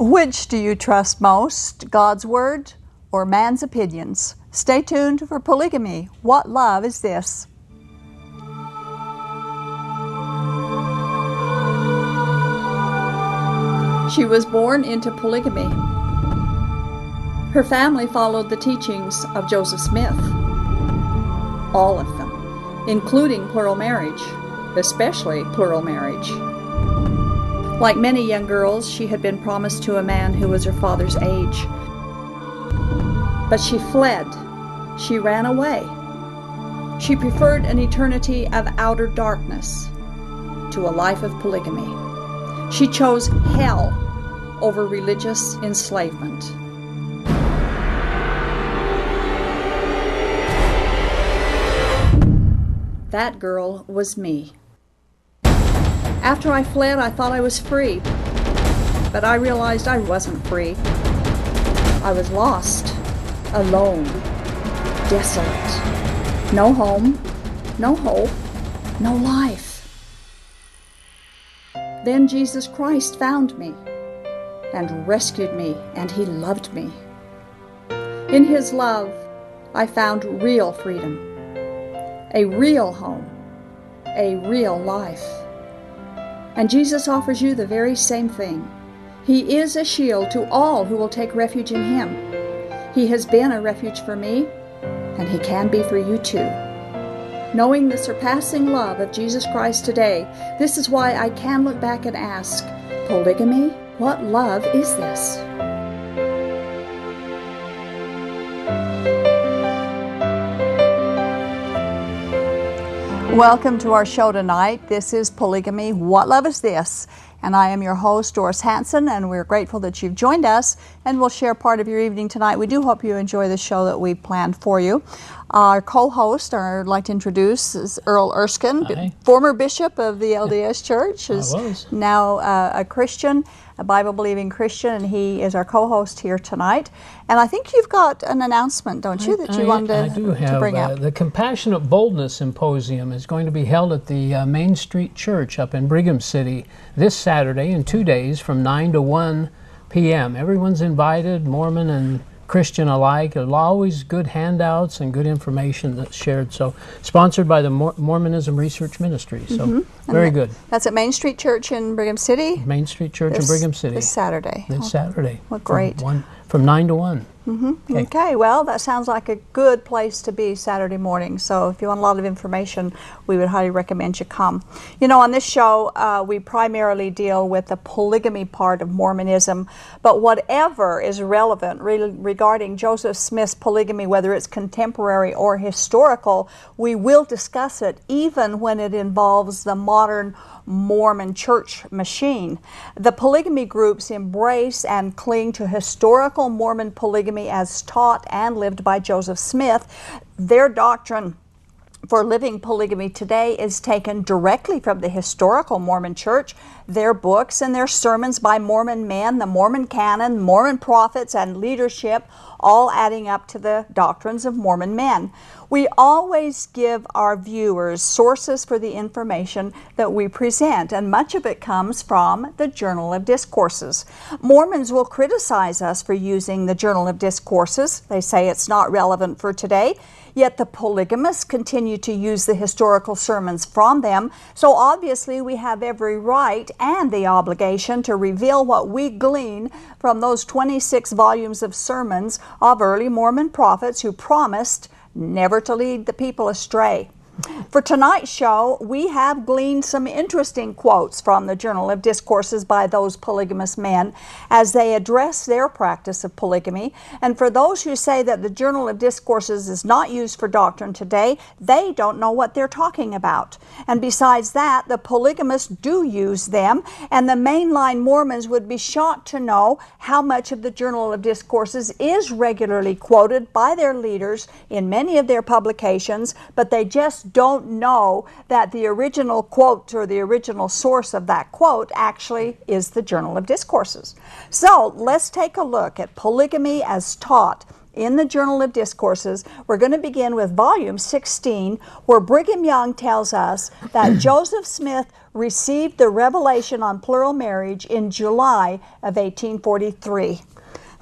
Which do you trust most, God's Word or man's opinions? Stay tuned for Polygamy. What love is this? She was born into polygamy. Her family followed the teachings of Joseph Smith, all of them, including plural marriage, especially plural marriage. Like many young girls, she had been promised to a man who was her father's age. But she fled. She ran away. She preferred an eternity of outer darkness to a life of polygamy. She chose hell over religious enslavement. That girl was me. After I fled, I thought I was free, but I realized I wasn't free. I was lost, alone, desolate. No home, no hope, no life. Then Jesus Christ found me and rescued me, and He loved me. In His love, I found real freedom, a real home, a real life. And Jesus offers you the very same thing. He is a shield to all who will take refuge in Him. He has been a refuge for me, and He can be for you too. Knowing the surpassing love of Jesus Christ today, this is why I can look back and ask, polygamy, what love is this? Welcome to our show tonight. This is Polygamy, What Love Is This? And I am your host, Doris Hanson, and we're grateful that you've joined us and we'll share part of your evening tonight. We do hope you enjoy the show that we planned for you. Our co-host, I'd like to introduce, is Earl Erskine, former bishop of the LDS Church, is now a Christian, a Bible-believing Christian, and he is our co-host here tonight. And I think you've got an announcement, don't you, that you wanted to bring up? The Compassionate Boldness Symposium is going to be held at the Main Street Church up in Brigham City this Saturday in 2 days from 9 to 1 p.m. Everyone's invited, Mormon and Christian alike. There's always good handouts and good information that's shared. So, sponsored by the Mormonism Research Ministry. So, very good. That's at Main Street Church in Brigham City? Main Street Church in Brigham City. This Saturday. This Saturday. Well, great. From 9 to 1. Okay, well, that sounds like a good place to be Saturday morning. So if you want a lot of information, we would highly recommend you come. You know, on this show, we primarily deal with the polygamy part of Mormonism, but whatever is relevant regarding Joseph Smith's polygamy, whether it's contemporary or historical, we will discuss it, even when it involves the modern Mormon church machine. The polygamy groups embrace and cling to historical Mormon polygamy as taught and lived by Joseph Smith. Their doctrine for living polygamy today is taken directly from the historical Mormon church, their books and their sermons by Mormon men, the Mormon canon, Mormon prophets, and leadership, all adding up to the doctrines of Mormon men. We always give our viewers sources for the information that we present, and much of it comes from the Journal of Discourses. Mormons will criticize us for using the Journal of Discourses. They say it's not relevant for today. Yet the polygamists continue to use the historical sermons from them, so obviously we have every right and the obligation to reveal what we glean from those 26 volumes of sermons of early Mormon prophets who promised never to lead the people astray. For tonight's show, we have gleaned some interesting quotes from the Journal of Discourses by those polygamous men as they address their practice of polygamy. And for those who say that the Journal of Discourses is not used for doctrine today, they don't know what they're talking about. And besides that, the polygamists do use them, and the mainline Mormons would be shocked to know how much of the Journal of Discourses is regularly quoted by their leaders in many of their publications, but they just don't know that the original quote or the original source of that quote actually is the Journal of Discourses. So let's take a look at polygamy as taught in the Journal of Discourses. We're going to begin with volume 16, where Brigham Young tells us that Joseph Smith received the revelation on plural marriage in July of 1843.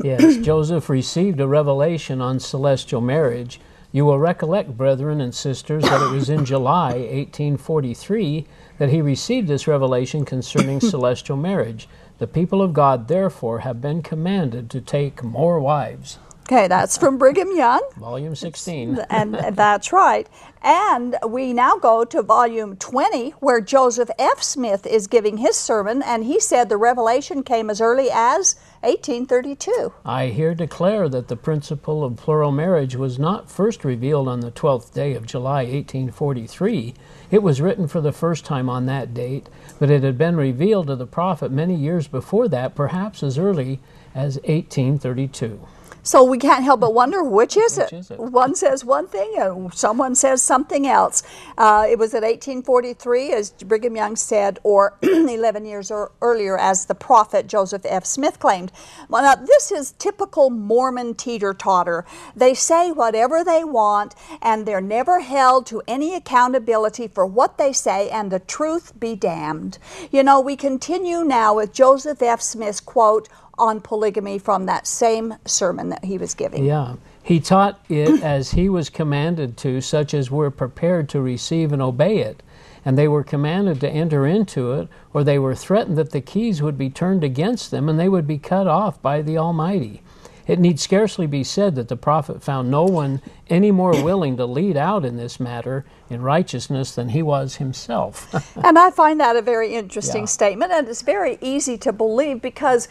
Yes, Joseph received a revelation on celestial marriage. You will recollect, brethren and sisters, that it was in July 1843 that he received this revelation concerning celestial marriage. The people of God, therefore, have been commanded to take more wives. Okay, that's from Brigham Young. Volume 16. And that's right. And we now go to volume 20, where Joseph F. Smith is giving his sermon, and he said the revelation came as early as 1832. I here declare that the principle of plural marriage was not first revealed on the 12th day of July 1843. It was written for the first time on that date, but it had been revealed to the prophet many years before that, perhaps as early as 1832. So we can't help but wonder, which is it? Which is it? One says one thing and someone says something else. It was at 1843, as Brigham Young said, or 11 years earlier, as the prophet Joseph F. Smith claimed. Well, now, this is typical Mormon teeter-totter. They say whatever they want, and they're never held to any accountability for what they say, and the truth be damned. You know, we continue now with Joseph F. Smith's quote on polygamy from that same sermon that he was giving. Yeah. He taught it as he was commanded to, such as were prepared to receive and obey it. And they were commanded to enter into it, or they were threatened that the keys would be turned against them and they would be cut off by the Almighty. It need scarcely be said that the prophet found no one any more willing to lead out in this matter in righteousness than he was himself. And I find that a very interesting statement, and it's very easy to believe, because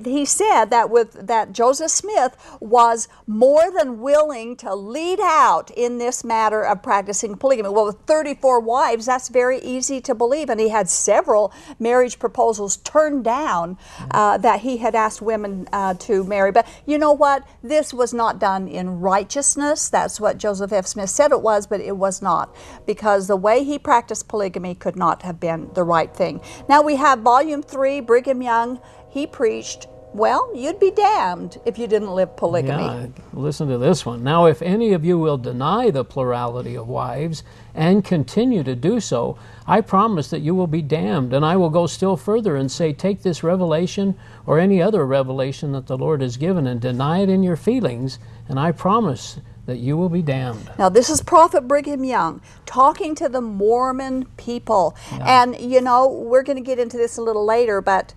he said that Joseph Smith was more than willing to lead out in this matter of practicing polygamy. Well, with 34 wives, that's very easy to believe, and he had several marriage proposals turned down that he had asked women to marry. But you know what? This was not done in righteousness. That's what Joseph F. Smith said it was, but it was not, because the way he practiced polygamy could not have been the right thing. Now we have volume 3, Brigham Young. He preached, well, you'd be damned if you didn't live polygamy. Yeah, listen to this one. Now, if any of you will deny the plurality of wives and continue to do so, I promise that you will be damned. And I will go still further and say, take this revelation or any other revelation that the Lord has given and deny it in your feelings, and I promise that you will be damned. Now, this is Prophet Brigham Young talking to the Mormon people. Yeah. And, you know, we're going to get into this a little later, but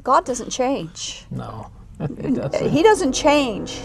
God doesn't change. No, he doesn't. He doesn't change.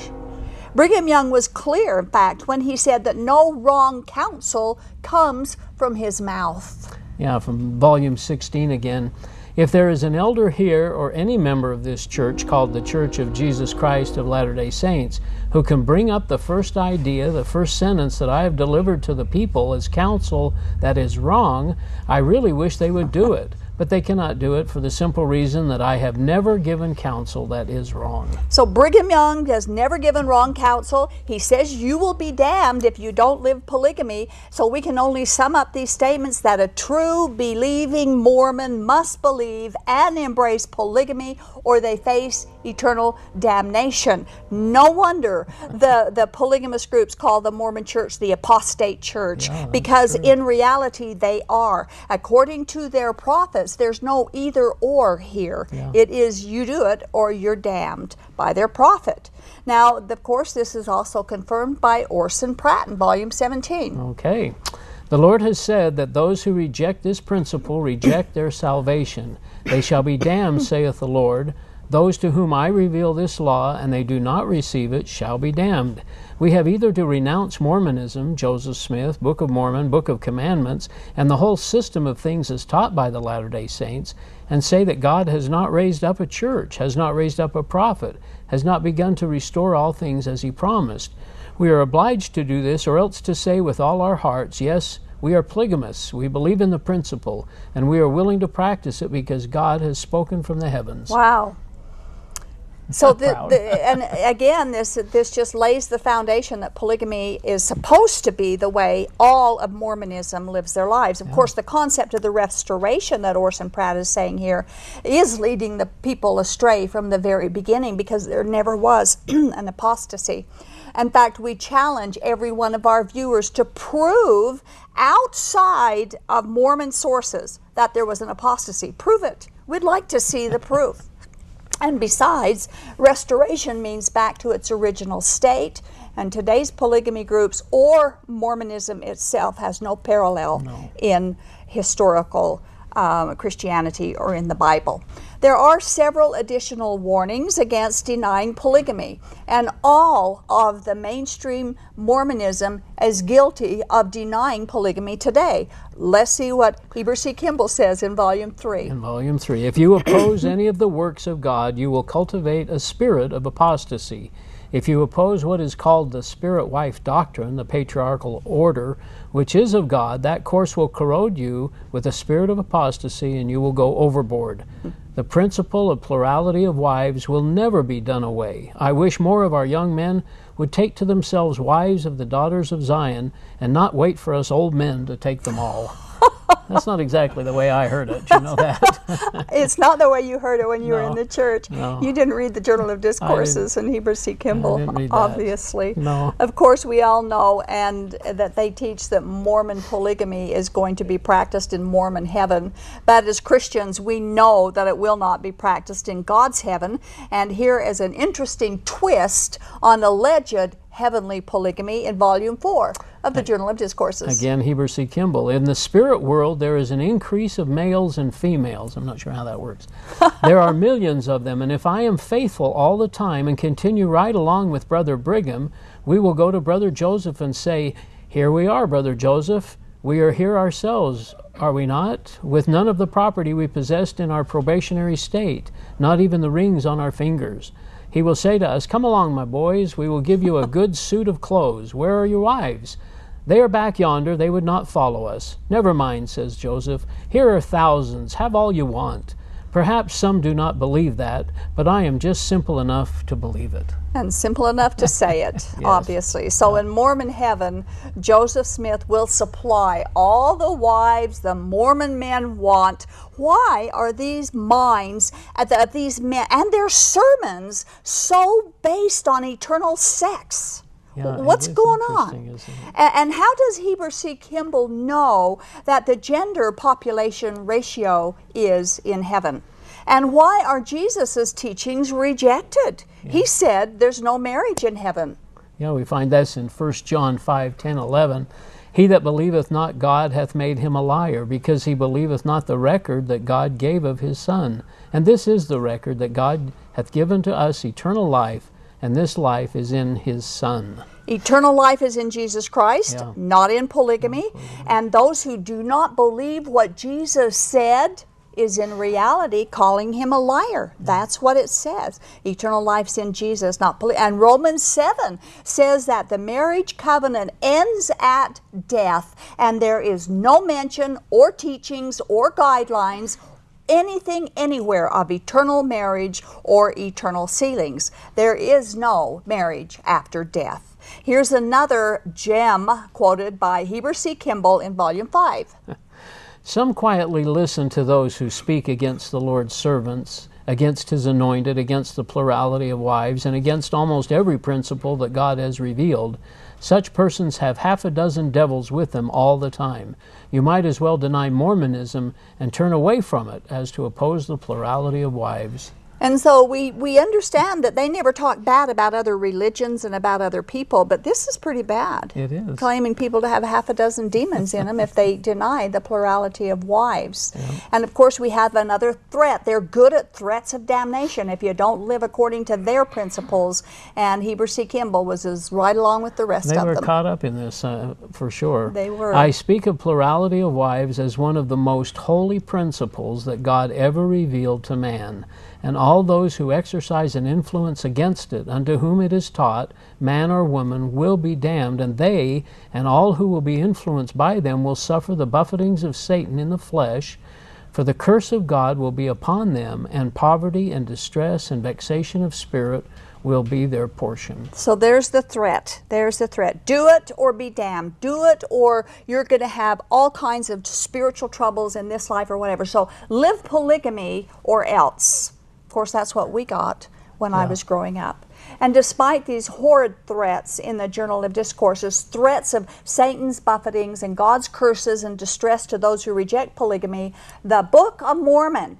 Brigham Young was clear, in fact, when he said that no wrong counsel comes from his mouth. Yeah, from volume 16 again. If there is an elder here or any member of this church called the Church of Jesus Christ of Latter-day Saints who can bring up the first idea, the first sentence that I have delivered to the people as counsel that is wrong, I really wish they would do it. But they cannot do it for the simple reason that I have never given counsel that is wrong. So Brigham Young has never given wrong counsel. He says you will be damned if you don't live polygamy. So we can only sum up these statements that a true believing Mormon must believe and embrace polygamy, or they face eternal damnation. No wonder the polygamous groups call the Mormon church the apostate church, because in reality they are. According to their prophets, there's no either or here. It is you do it or you're damned by their prophet. Now, of course, this is also confirmed by Orson Pratt in volume 17. Okay. The Lord has said that those who reject this principle reject their salvation. They shall be damned, saith the Lord. Those to whom I reveal this law, and they do not receive it, shall be damned. We have either to renounce Mormonism, Joseph Smith, Book of Mormon, Book of Commandments, and the whole system of things as taught by the Latter-day Saints, and say that God has not raised up a church, has not raised up a prophet, has not begun to restore all things as he promised. We are obliged to do this, or else to say with all our hearts, yes, we are polygamists, we believe in the principle, and we are willing to practice it because God has spoken from the heavens. Wow. So, Proud. and again, this just lays the foundation that polygamy is supposed to be the way all of Mormonism lives their lives. Of course, the concept of the restoration that Orson Pratt is saying here is leading the people astray from the very beginning, because there never was an apostasy. In fact, we challenge every one of our viewers to prove outside of Mormon sources that there was an apostasy. Prove it. We'd like to see the proof. And besides, restoration means back to its original state, and today's polygamy groups or Mormonism itself has no parallel in historical Christianity or in the Bible. There are several additional warnings against denying polygamy, and all of the mainstream Mormonism is guilty of denying polygamy today. Let's see what Heber C. Kimball says in Volume 3. In Volume 3, if you oppose any of the works of God, you will cultivate a spirit of apostasy. If you oppose what is called the spirit wife doctrine, the patriarchal order, which is of God, that course will corrode you with a spirit of apostasy, and you will go overboard. The principle of plurality of wives will never be done away. I wish more of our young men would take to themselves wives of the daughters of Zion, and not wait for us old men to take them all. That's not exactly the way I heard it. You know that? It's not the way you heard it when you were in the church. No. You didn't read the Journal of Discourses and Heber C. Kimball, obviously. No. Of course, we all know and that they teach that Mormon polygamy is going to be practiced in Mormon heaven. But as Christians, we know that it will not be practiced in God's heaven. And here is an interesting twist on alleged heavenly polygamy in Volume 4 of the Journal of Discourses. Again, Heber C. Kimball. In the spirit world, there is an increase of males and females. I'm not sure how that works. There are millions of them, and if I am faithful all the time and continue right along with Brother Brigham, we will go to Brother Joseph and say, "Here we are, Brother Joseph. We are here ourselves, are we not? With none of the property we possessed in our probationary state, not even the rings on our fingers." He will say to us, "Come along, my boys. We will give you a good suit of clothes. Where are your wives?" "They are back yonder. They would not follow us." "Never mind," says Joseph. "Here are thousands. Have all you want." Perhaps some do not believe that, but I am just simple enough to believe it. And simple enough to say it, Yes. obviously. So in Mormon heaven, Joseph Smith will supply all the wives the Mormon men want. Why are these minds of these men and their sermons so based on eternal sex? Yeah, What's it is going interesting, on? isn't it? And how does Heber C. Kimball know that the gender population ratio is in heaven? And why are Jesus' teachings rejected? Yeah. He said there's no marriage in heaven. Yeah, we find this in 1 John 5, 10, 11. He that believeth not God hath made him a liar, because he believeth not the record that God gave of his Son. And this is the record, that God hath given to us eternal life, and this life is in his Son. Eternal life is in Jesus Christ, Yeah. not in polygamy. And those who do not believe what Jesus said is in reality calling him a liar. That's what it says. Eternal life's in Jesus, not polygamy. And Romans 7 says that the marriage covenant ends at death, and there is no mention or teachings or guidelines anything anywhere of eternal marriage or eternal sealings. There is no marriage after death. Here's another gem quoted by Heber C. Kimball in Volume 5. Some quietly listen to those who speak against the Lord's servants, against his anointed, against the plurality of wives, and against almost every principle that God has revealed. Such persons have half a dozen devils with them all the time. You might as well deny Mormonism and turn away from it as to oppose the plurality of wives. And so we understand that they never talk bad about other religions and about other people, but this is pretty bad. It is. Claiming people to have half a dozen demons in them if they deny the plurality of wives. Yeah. And of course we have another threat. They're good at threats of damnation if you don't live according to their principles. And Heber C. Kimball was right along with the rest They of were them. caught up in this, for sure. They were. I speak of plurality of wives as one of the most holy principles that God ever revealed to man. And all those who exercise an influence against it, unto whom it is taught, man or woman, will be damned, and they, and all who will be influenced by them, will suffer the buffetings of Satan in the flesh For the curse of God will be upon them, and poverty and distress and vexation of spirit will be their portion. So there's the threat. There's the threat. Do it or be damned. Do it or you're going to have all kinds of spiritual troubles in this life or whatever. So live polygamy or else. Of course, that's what we got when I was growing up. And despite these horrid threats in the Journal of Discourses, threats of Satan's buffetings and God's curses and distress to those who reject polygamy, the Book of Mormon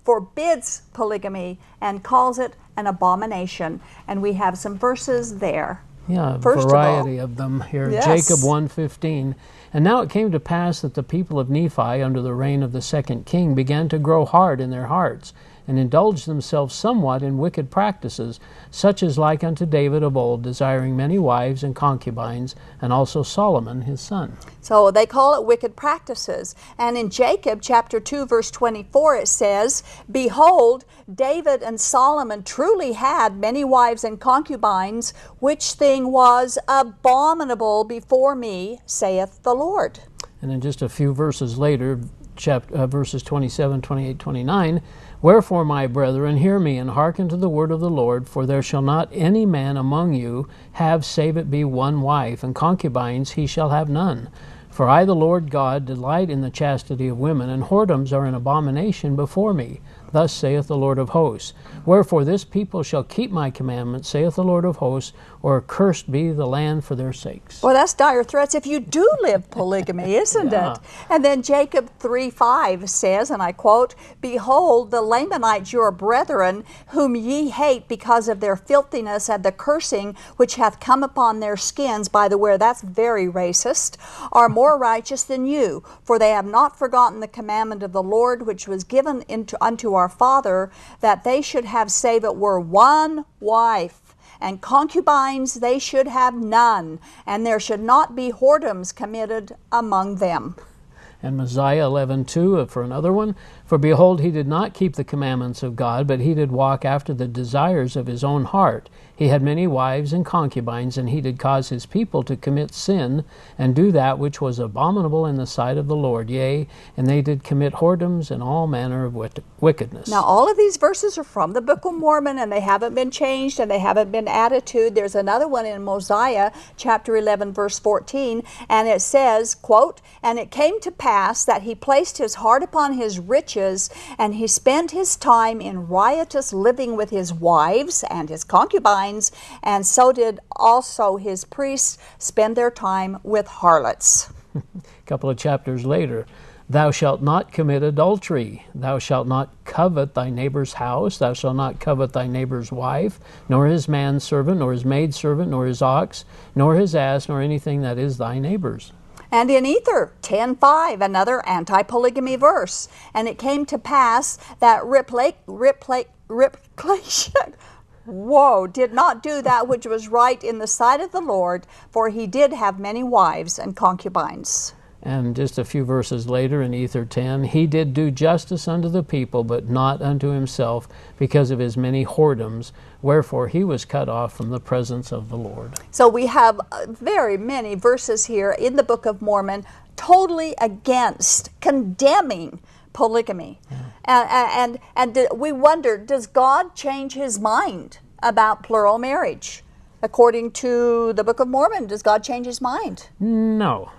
forbids polygamy and calls it an abomination. And we have some verses there. Yeah, a First variety of them here. Yes. Jacob 1:15. And now it came to pass that the people of Nephi under the reign of the second king began to grow hard in their hearts, and indulged themselves somewhat in wicked practices, such as like unto David of old, desiring many wives and concubines, and also Solomon his son. So they call it wicked practices. And in Jacob chapter 2 verse 24 it says, Behold, David and Solomon truly had many wives and concubines, which thing was abominable before me, saith the Lord. And then just a few verses later, verses 27, 28, 29, Wherefore, my brethren, hear me, and hearken to the word of the Lord, for there shall not any man among you have save it be one wife, and concubines he shall have none. For I, the Lord God, delight in the chastity of women, and whoredoms are an abomination before me. Thus saith the Lord of hosts. Wherefore this people shall keep my commandments, saith the Lord of hosts, or cursed be the land for their sakes. Well, that's dire threats if you do live polygamy, isn't it? And then Jacob 3:5 says, and I quote, Behold, the Lamanites your brethren, whom ye hate because of their filthiness and the cursing which hath come upon their skins, by the way, that's very racist, are more righteous than you, for they have not forgotten the commandment of the Lord, which was given unto our father, that they should have save it were one wife, and concubines they should have none, and there should not be whoredoms committed among them. And Mosiah 11:2 for another one, For behold, he did not keep the commandments of God, but he did walk after the desires of his own heart. He had many wives and concubines, and he did cause his people to commit sin, and do that which was abominable in the sight of the Lord. Yea, and they did commit whoredoms and all manner of wickedness. Now, all of these verses are from the Book of Mormon, and they haven't been changed, and they haven't been added to. There's another one in Mosiah, chapter 11, verse 14, and it says, quote, And it came to pass that he placed his heart upon his riches, and he spent his time in riotous living with his wives and his concubines, and so did also his priests spend their time with harlots. A couple of chapters later, Thou shalt not commit adultery. Thou shalt not covet thy neighbor's house. Thou shalt not covet thy neighbor's wife, nor his manservant, nor his maidservant, nor his ox, nor his ass, nor anything that is thy neighbor's. And in Ether 10:5, another anti-polygamy verse. And it came to pass that did not do that which was right in the sight of the Lord, for he did have many wives and concubines. And just a few verses later in Ether 10, He did do justice unto the people, but not unto himself, because of his many whoredoms, wherefore he was cut off from the presence of the Lord. So we have very many verses here in the Book of Mormon totally against, condemning polygamy. And we wonder, does God change his mind about plural marriage? According to the Book of Mormon, does God change his mind? No.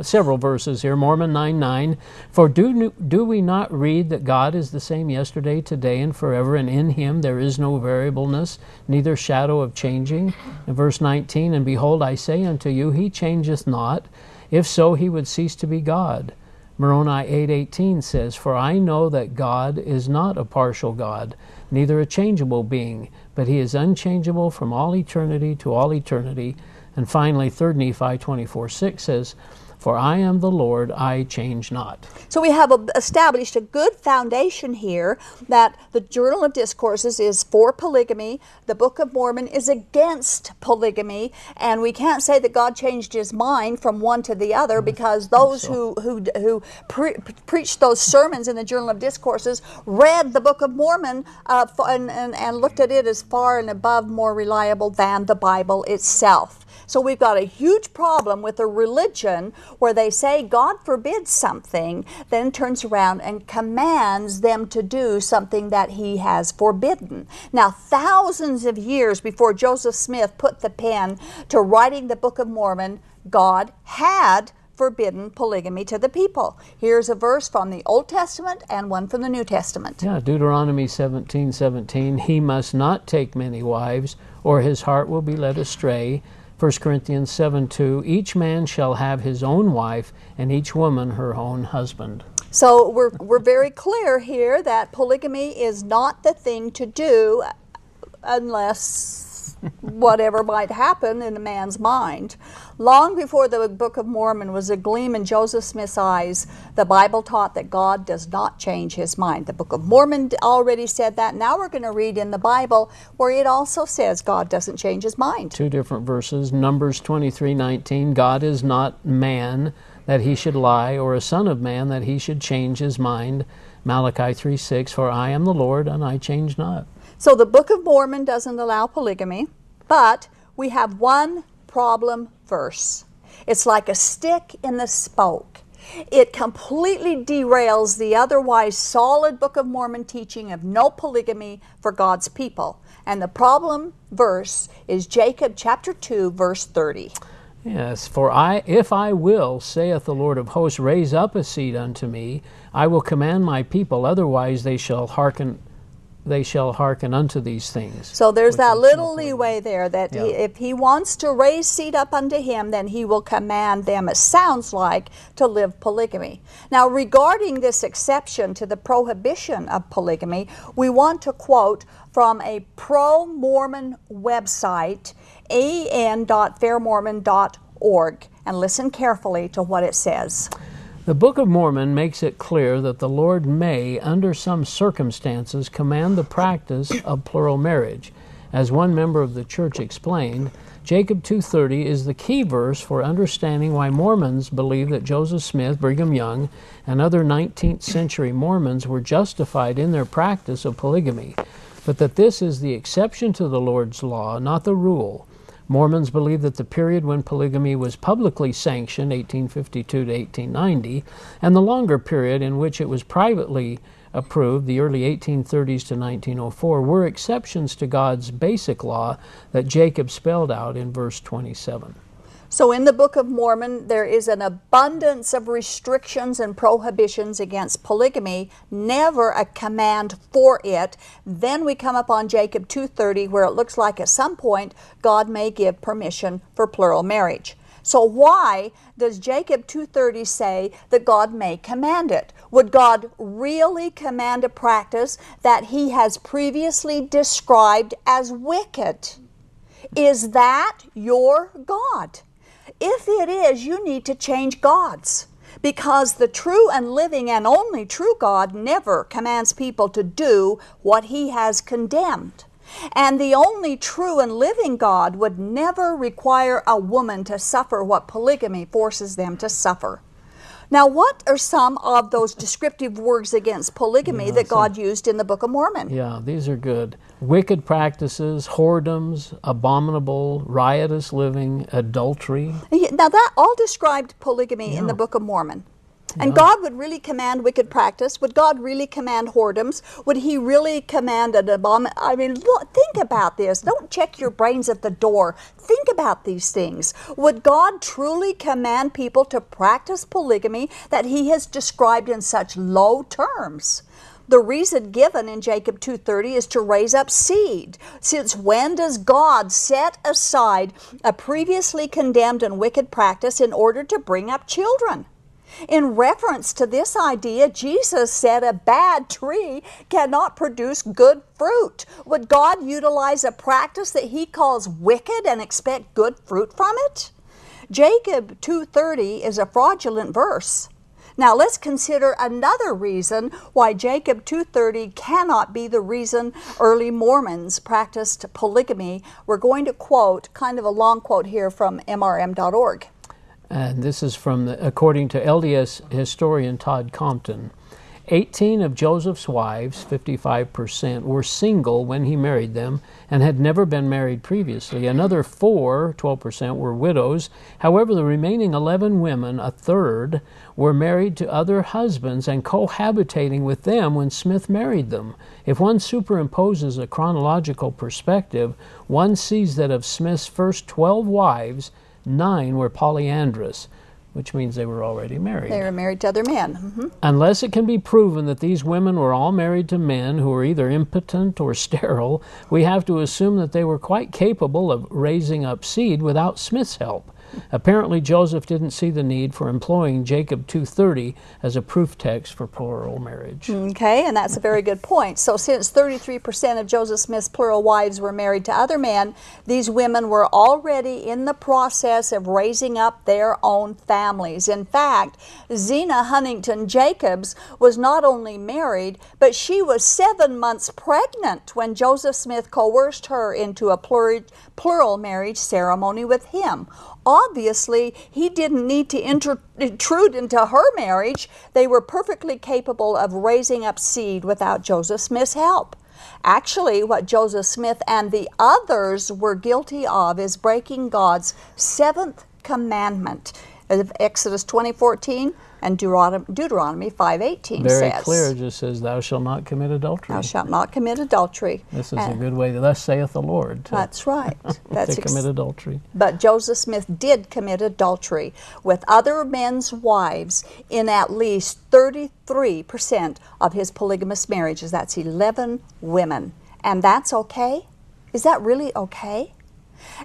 Several verses here. Mormon 9:9. For do we not read that God is the same yesterday, today, and forever, and in him there is no variableness, neither shadow of changing? In verse 19, And behold, I say unto you, he changeth not. If so, he would cease to be God. Moroni 8:18 says, For I know that God is not a partial God, neither a changeable being, but he is unchangeable from all eternity to all eternity. And finally, 3 Nephi 24:6 says, For I am the Lord, I change not. So we have established a good foundation here that the Journal of Discourses is for polygamy, the Book of Mormon is against polygamy, and we can't say that God changed his mind from one to the other, because those who preached those sermons in the Journal of Discourses read the Book of Mormon and looked at it as far and above more reliable than the Bible itself. So we've got a huge problem with a religion where they say God forbids something, then turns around and commands them to do something that he has forbidden. Now, thousands of years before Joseph Smith put the pen to writing the Book of Mormon, God had forbidden polygamy to the people. Here's a verse from the Old Testament and one from the New Testament. Yeah, Deuteronomy 17:17, he must not take many wives, or his heart will be led astray. 1 Corinthians 7:2, each man shall have his own wife, and each woman her own husband. So we're very clear here that polygamy is not the thing to do unless whatever might happen in a man's mind. Long before the Book of Mormon was a gleam in Joseph Smith's eyes, the Bible taught that God does not change his mind. The Book of Mormon already said that. Now we're going to read in the Bible where it also says God doesn't change his mind. Two different verses. Numbers 23:19, God is not man that he should lie, or a son of man that he should change his mind. Malachi 3:6, for I am the Lord and I change not. So the Book of Mormon doesn't allow polygamy, but we have one problem verse. It's like a stick in the spoke. It completely derails the otherwise solid Book of Mormon teaching of no polygamy for God's people. And the problem verse is Jacob chapter 2, verse 30. Yes, for if I will, saith the Lord of hosts, raise up a seed unto me, I will command my people, otherwise they shall hearken unto these things. So there's that little leeway there that if he wants to raise seed up unto him, then he will command them, it sounds like, to live polygamy. Now, regarding this exception to the prohibition of polygamy, we want to quote from a pro-Mormon website, an.fairmormon.org, and listen carefully to what it says. The Book of Mormon makes it clear that the Lord may, under some circumstances, command the practice of plural marriage. As one member of the church explained, Jacob 2:30 is the key verse for understanding why Mormons believe that Joseph Smith, Brigham Young, and other 19th century Mormons were justified in their practice of polygamy, but that this is the exception to the Lord's law, not the rule. Mormons believe that the period when polygamy was publicly sanctioned, 1852 to 1890, and the longer period in which it was privately approved, the early 1830s to 1904, were exceptions to God's basic law that Jacob spelled out in verse 27. So in the Book of Mormon, there is an abundance of restrictions and prohibitions against polygamy, never a command for it. Then we come up on Jacob 2:30, where it looks like at some point God may give permission for plural marriage. So why does Jacob 2:30 say that God may command it? Would God really command a practice that he has previously described as wicked? Is that your God? If it is, you need to change gods, because the true and living and only true God never commands people to do what he has condemned. And the only true and living God would never require a woman to suffer what polygamy forces them to suffer. Now, what are some of those descriptive words against polygamy that God used in the Book of Mormon? Yeah, these are good. Wicked practices, whoredoms, abominable, riotous living, adultery. Now, that all described polygamy in the Book of Mormon. And God would really command wicked practice? Would God really command whoredoms? Would he really command an abomination? I mean, look, think about this. Don't check your brains at the door. Think about these things. Would God truly command people to practice polygamy that he has described in such low terms? The reason given in Jacob 2:30 is to raise up seed. Since when does God set aside a previously condemned and wicked practice in order to bring up children? In reference to this idea, Jesus said a bad tree cannot produce good fruit. Would God utilize a practice that he calls wicked and expect good fruit from it? Jacob 2:30 is a fraudulent verse. Now let's consider another reason why Jacob 2:30 cannot be the reason early Mormons practiced polygamy. We're going to quote kind of a long quote here from mrm.org. And this is according to LDS historian Todd Compton. 18 of Joseph's wives, 55%, were single when he married them and had never been married previously. Another 4, 12%, were widows. However, the remaining 11 women, a third, were married to other husbands and cohabitating with them when Smith married them. If one superimposes a chronological perspective, one sees that of Smith's first 12 wives, 9 were polyandrous, which means they were already married. They were married to other men. Unless it can be proven that these women were all married to men who were either impotent or sterile, we have to assume that they were quite capable of raising up seed without Smith's help. Apparently, Joseph didn't see the need for employing Jacob 2:30 as a proof text for plural marriage. Okay, and that's a very good point. So since 33% of Joseph Smith's plural wives were married to other men, these women were already in the process of raising up their own families. In fact, Zena Huntington Jacobs was not only married, but she was 7 months pregnant when Joseph Smith coerced her into a plural marriage ceremony with him. Obviously, he didn't need to intrude into her marriage. They were perfectly capable of raising up seed without Joseph Smith's help. Actually, what Joseph Smith and the others were guilty of is breaking God's 7th commandment. Exodus 20:14 and Deuteronomy 5:18 says. Very clear, it just says, thou shalt not commit adultery. Thou shalt not commit adultery. This is a good way, thus saith the Lord. That's right. To commit adultery. But Joseph Smith did commit adultery with other men's wives in at least 33% of his polygamous marriages. That's 11 women. And that's okay? Is that really okay?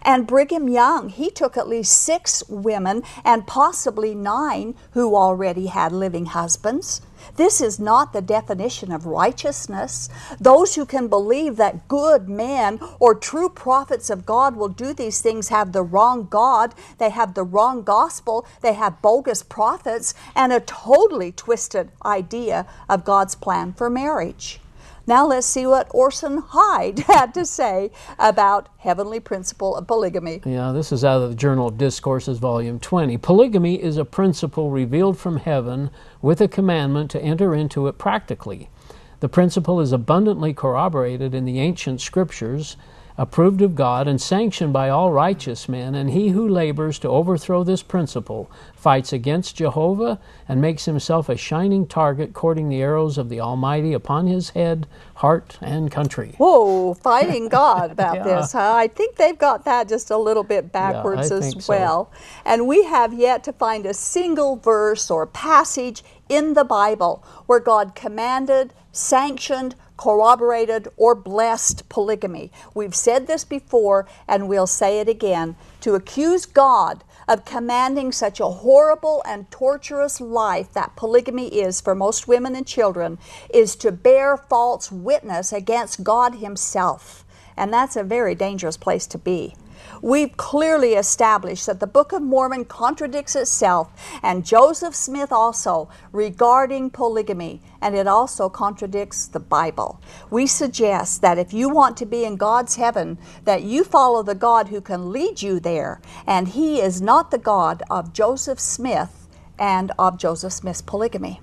And Brigham Young, he took at least 6 women and possibly 9 who already had living husbands. This is not the definition of righteousness. Those who can believe that good men or true prophets of God will do these things have the wrong God, they have the wrong gospel, they have bogus prophets, and a totally twisted idea of God's plan for marriage. Now let's see what Orson Hyde had to say about heavenly principle of polygamy. Yeah, this is out of the Journal of Discourses, Volume 20. Polygamy is a principle revealed from heaven with a commandment to enter into it practically. The principle is abundantly corroborated in the ancient scriptures, approved of God and sanctioned by all righteous men, and he who labors to overthrow this principle fights against Jehovah and makes himself a shining target, courting the arrows of the Almighty upon his head, heart, and country. Whoa, fighting God about this, huh? I think they've got that just a little bit backwards as well. So. And we have yet to find a single verse or passage in the Bible where God commanded, sanctioned, corroborated, or blessed polygamy. We've said this before, and we'll say it again. To accuse God of commanding such a horrible and torturous life that polygamy is for most women and children is to bear false witness against God Himself. And that's a very dangerous place to be. We've clearly established that the Book of Mormon contradicts itself, and Joseph Smith also, regarding polygamy, and it also contradicts the Bible. We suggest that if you want to be in God's heaven, that you follow the God who can lead you there, and He is not the God of Joseph Smith and of Joseph Smith's polygamy.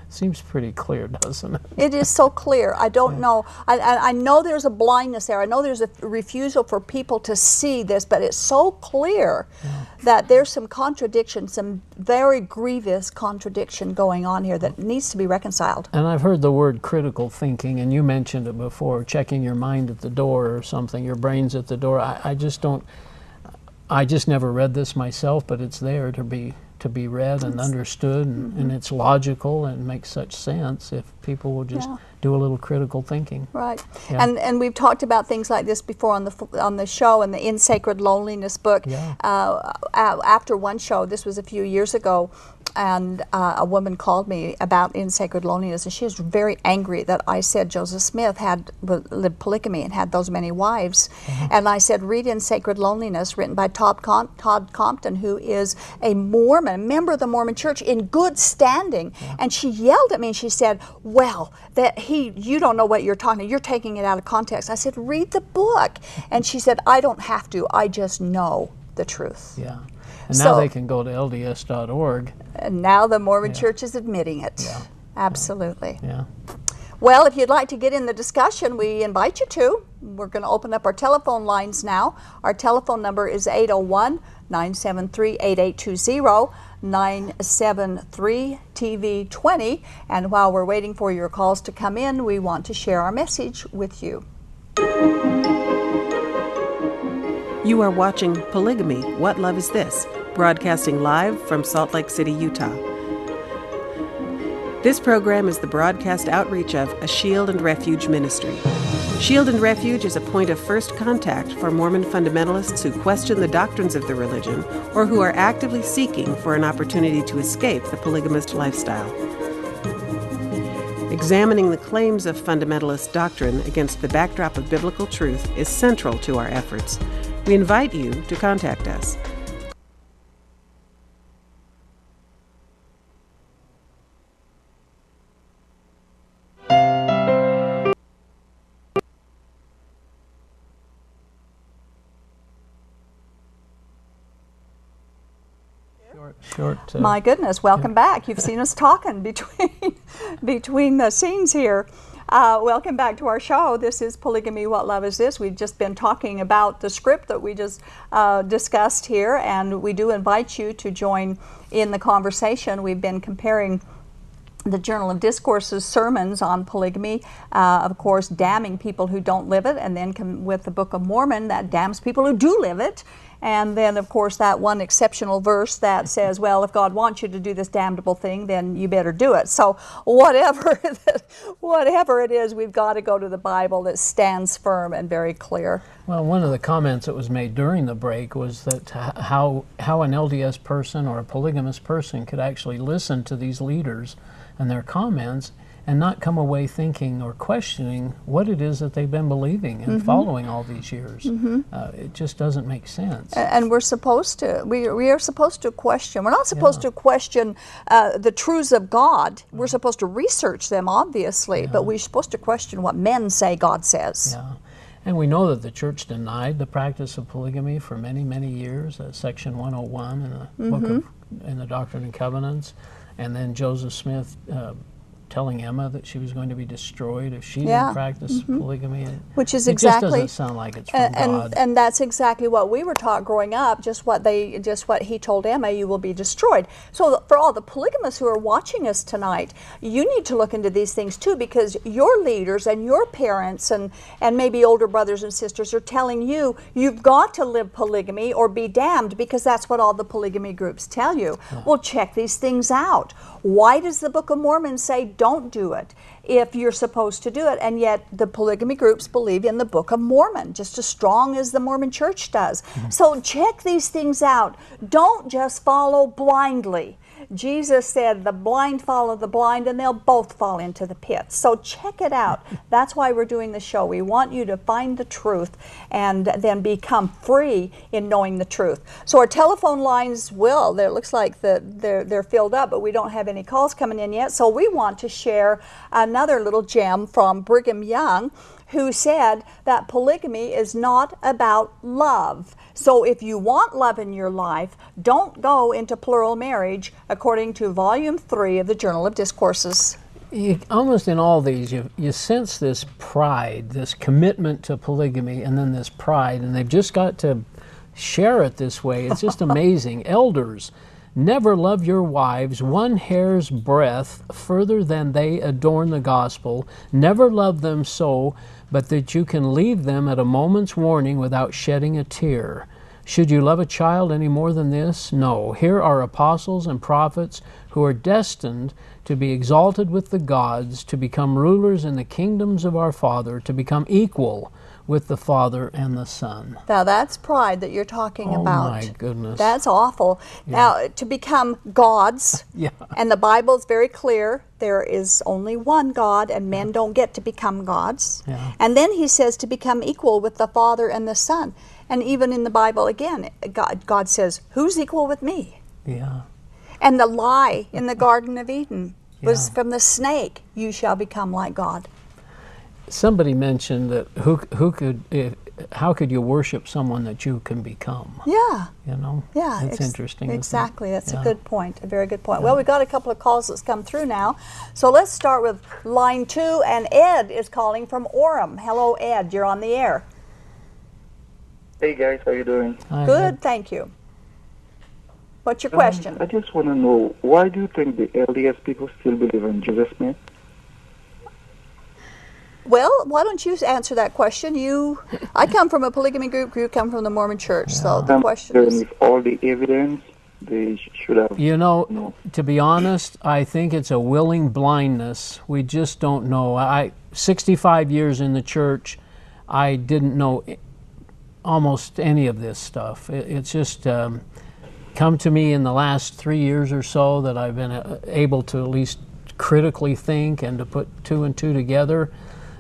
Seems pretty clear, doesn't it? It is so clear. I don't know. I know there's a blindness there. I know there's a refusal for people to see this, but it's so clear that there's some contradiction, some very grievous contradiction going on here that needs to be reconciled. And I've heard the word critical thinking, and you mentioned it before, checking your mind at the door or something, your brain's at the door. I just never read this myself, but it's there to be read and understood, and it's logical and makes such sense if people will just do a little critical thinking. Right. Yeah. And we've talked about things like this before on the show, in the In Sacred Loneliness book. Yeah. After one show, this was a few years ago, and a woman called me about In Sacred Loneliness, and she was very angry that I said Joseph Smith had lived polygamy and had those many wives. And I said, read In Sacred Loneliness, written by Todd Compton, who is a Mormon, a member of the Mormon Church in good standing. And she yelled at me and she said, well, you don't know what you're talking about. You're taking it out of context. I said, read the book. And she said, I don't have to. I just know the truth. Yeah. And now they can go to LDS.org. And now the Mormon Church is admitting it. Yeah. Absolutely. Yeah. Well, if you'd like to get in the discussion, we invite you to. We're going to open up our telephone lines now. Our telephone number is 801-973-8820, 973-TV20. And while we're waiting for your calls to come in, we want to share our message with you. You are watching Polygamy, What Love Is This? Broadcasting live from Salt Lake City, Utah. This program is the broadcast outreach of a Shield and Refuge ministry. Shield and Refuge is a point of first contact for Mormon fundamentalists who question the doctrines of the religion or who are actively seeking for an opportunity to escape the polygamist lifestyle. Examining the claims of fundamentalist doctrine against the backdrop of biblical truth is central to our efforts. We invite you to contact us. My goodness, welcome back. You've seen us talking between the scenes here. Welcome back to our show. This is Polygamy, What Love Is This? We've just been talking about the script that we just discussed here, and we do invite you to join in the conversation. We've been comparing the Journal of Discourses sermons on polygamy, of course, damning people who don't live it, and then with the Book of Mormon that damns people who do live it. And then, of course, that one exceptional verse that says, well, if God wants you to do this damnable thing, then you better do it. So whatever it is, we've got to go to the Bible that stands firm and very clear. Well, one of the comments that was made during the break was that how an LDS person or a polygamous person could actually listen to these leaders and their comments and not come away thinking or questioning what it is that they've been believing and following all these years. It just doesn't make sense. And we're supposed to. We are supposed to question. We're not supposed to question the truths of God. We're supposed to research them, obviously, but we're supposed to question what men say God says. Yeah. And we know that the church denied the practice of polygamy for many, many years. Section 101 in the book of, in the Doctrine and Covenants, and then Joseph Smith telling Emma that she was going to be destroyed if she didn't practice polygamy. Which is it exactly, just doesn't sound like it's from God. And that's exactly what we were taught growing up. Just what he told Emma, you will be destroyed. So for all the polygamists who are watching us tonight, you need to look into these things too, because your leaders and your parents and maybe older brothers and sisters are telling you you've got to live polygamy or be damned, because that's what all the polygamy groups tell you. Well, check these things out. Why does the Book of Mormon say don't do it if you're supposed to do it? And yet the polygamy groups believe in the Book of Mormon just as strong as the Mormon Church does. So check these things out. Don't just follow blindly. Jesus said the blind follow the blind and they'll both fall into the pit. So check it out. That's why we're doing the show. We want you to find the truth and then become free in knowing the truth. So our telephone lines it looks like they're filled up, but we don't have any calls coming in yet. So we want to share another little gem from Brigham Young, who said that polygamy is not about love. So if you want love in your life, don't go into plural marriage, according to Volume 3 of the Journal of Discourses. Almost in all these, you sense this pride, this commitment to polygamy, and then this pride, and they've just got to share it this way. It's just amazing. Elders, never love your wives one hair's breadth further than they adorn the gospel. Never love them so, but that you can leave them at a moment's warning without shedding a tear. Should you love a child any more than this? No. Here are apostles and prophets who are destined to be exalted with the gods, to become rulers in the kingdoms of our Father, to become equal with the Father and the Son. Now that's pride that you're talking about. Oh my goodness. That's awful. Yeah. Now to become gods, and the Bible's very clear, there is only one God and men don't get to become gods. And then he says to become equal with the Father and the Son. And even in the Bible again, God says, who's equal with me? And the lie in the Garden of Eden was from the snake, you shall become like God. Somebody mentioned that who could, how could you worship someone that you can become? Yeah. You know? Yeah. It's interesting. Exactly. That's Yeah. a good point. A very good point. Well, we've got a couple of calls that's come through now. So let's start with line 2, and Ed is calling from Orem. Hello, Ed. You're on the air. Hey guys, how you doing? Hi, Good, Ed. thank you. What's your question? I just want to know, why do you think the LDS people still believe in Jesus myth? Well, why don't you answer that question? I come from a polygamy group, you come from the Mormon church, so the question is... With all the evidence, they should have... You know, to be honest, I think it's a willing blindness. We just don't know. 65 years in the church, I didn't know almost any of this stuff. It's just come to me in the last 3 years or so that I've been able to at least critically think and to put 2 and 2 together.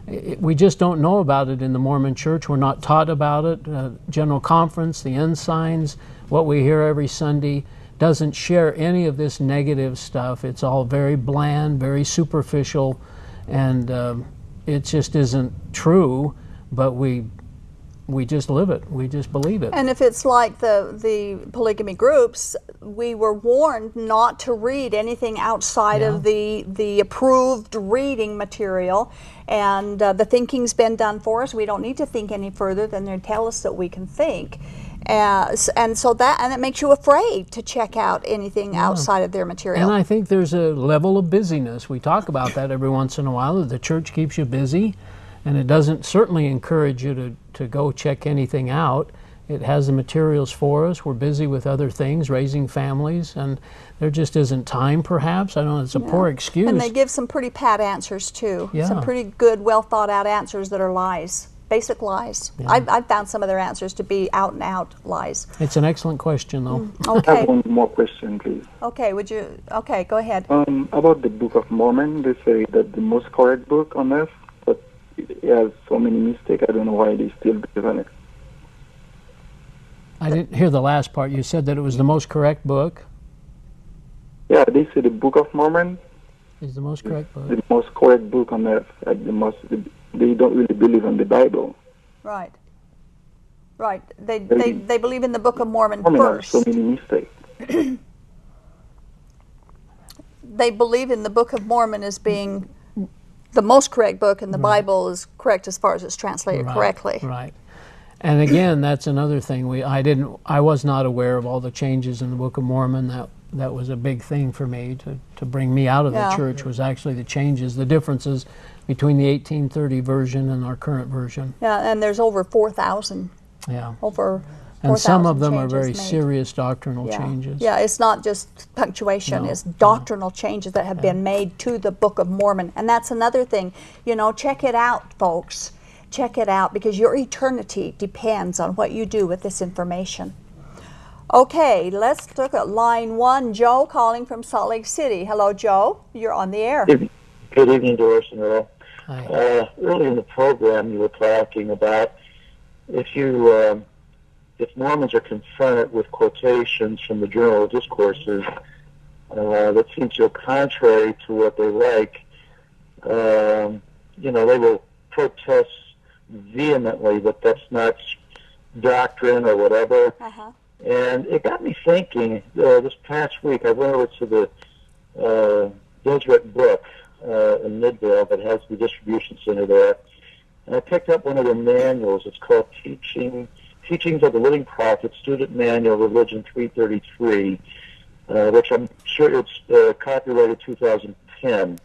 We just don't know about it in the Mormon church. We're not taught about it. General Conference, the ensigns, what we hear every Sunday doesn't share any of this negative stuff. It's all very bland, very superficial, and it just isn't true, but we just live it. We just believe it. And if it's like the polygamy groups, we were warned not to read anything outside of the approved reading material, and the thinking's been done for us. We don't need to think any further than they tell us that we can think. And so it makes you afraid to check out anything outside of their material. And I think there's a level of busyness. We talk about that every once in a while, that the church keeps you busy, and it doesn't certainly encourage you to go check anything out. It has the materials for us. We're busy with other things, raising families, and there just isn't time, perhaps. I know it's a poor excuse. And they give some pretty pat answers, too. Yeah. Some pretty good, well-thought-out answers that are lies, basic lies. Yeah. I've found some of their answers to be out-and-out lies. It's an excellent question, though. I Okay. have one more question, please. Okay, go ahead. About the Book of Mormon, they say that the most correct book on earth, but it has so many mistakes. I don't know why they still believe in it. I didn't hear the last part. You said that it was the most correct book. Yeah, they say the Book of Mormon Is the most correct book. the most correct book on earth. They don't really believe in the Bible. Right. Right. They believe in the Book of Mormon Mormon has first. so many mistakes. They believe in the Book of Mormon as being the most correct book, and the Bible is correct as far as it's translated correctly. Right. And again, that's another thing. I was not aware of all the changes in the Book of Mormon. That was a big thing for me to bring me out of the church, was actually the changes, the differences between the 1830 version and our current version. Yeah, and there's over 4,000. Yeah. Over 4,000 And some of them are very changes made. serious doctrinal changes. Yeah, it's not just punctuation, it's doctrinal changes that have been made to the Book of Mormon. And that's another thing. Check it out, folks. Check it out, because your eternity depends on what you do with this information. Okay, let's look at line 1. Joe calling from Salt Lake City. Hello, Joe. You're on the air. Good evening, Doris and Earl. Hi. Earlier in the program, you were talking about if Mormons are confronted with quotations from the Journal of Discourses that seem so contrary to what they like, they will protest vehemently that that's not doctrine or whatever. And it got me thinking, this past week I went over to the Deseret book in Midvale that has the distribution center there, and I picked up one of their manuals. It's called Teachings of the Living Prophet, Student Manual, Religion 333, which I'm sure it's copyrighted 2010.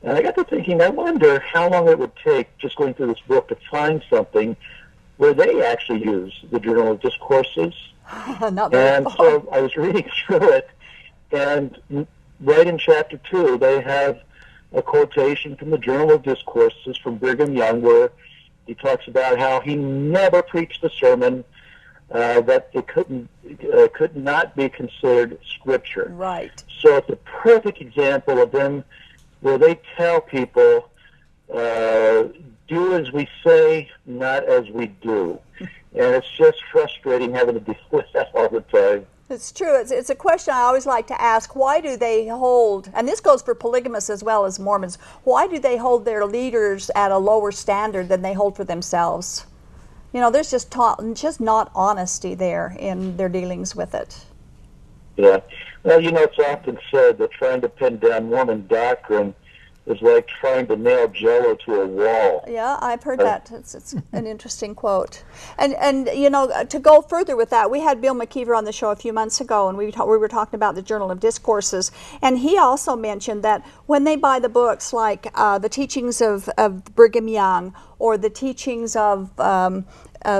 And I got to thinking, I wonder how long it would take, just going through this book, to find something where they actually use the Journal of Discourses. Not very And far. so I was reading through it, and right in chapter 2, they have a quotation from the Journal of Discourses from Brigham Young, where he talks about how he never preached a sermon that it could not be considered scripture. Right. So it's a perfect example of them where they tell people, do as we say, not as we do. And it's just frustrating having to deal with that all the time. It's true. It's a question I always like to ask. Why do they hold, and this goes for polygamists as well as Mormons, why do they hold their leaders at a lower standard than they hold for themselves? You know, there's just not honesty there in their dealings with it. Yeah. Well, you know, it's often said that trying to pin down Mormon doctrine is like trying to nail Jello to a wall. Yeah, I've heard that. It's an interesting quote. And you know, to go further with that, we had Bill McKeever on the show a few months ago, and we were talking about the Journal of Discourses, and he also mentioned that when they buy the books like the teachings of Brigham Young or the teachings of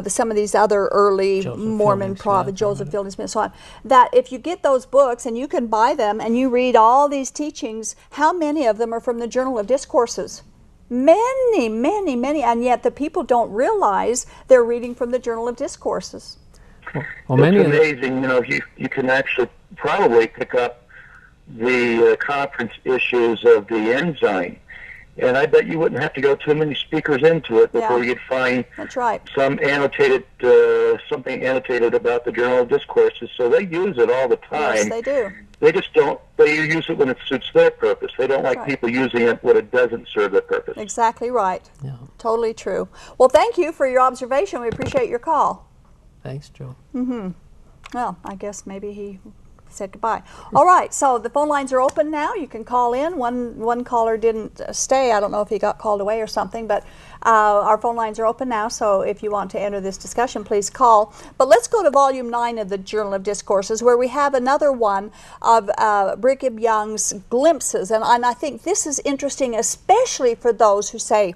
some of these other early Mormon prophets, Joseph Fielding Smith, and so on, that if you get those books and you can buy them and you read all these teachings, how many of them are from the Journal of Discourses? Many, many, many, and yet the people don't realize they're reading from the Journal of Discourses. Well, it's amazing, you know, you can actually probably pick up the conference issues of the Ensign. And I bet you wouldn't have to go too many speakers into it before you'd find some annotated, something annotated about the Journal of Discourses. So they use it all the time. Yes, they do. They just don't, they use it when it suits their purpose. They don't like people using it when it doesn't serve their purpose. Exactly right. Yeah. Totally true. Well, thank you for your observation. We appreciate your call. Thanks, Joe. Well, I guess maybe he said goodbye. All right, so the phone lines are open now. You can call in. One caller didn't stay. I don't know if he got called away or something, but our phone lines are open now, so if you want to enter this discussion, please call. But let's go to Volume 9 of the Journal of Discourses, where we have another one of Brigham Young's glimpses, and I think this is interesting, especially for those who say,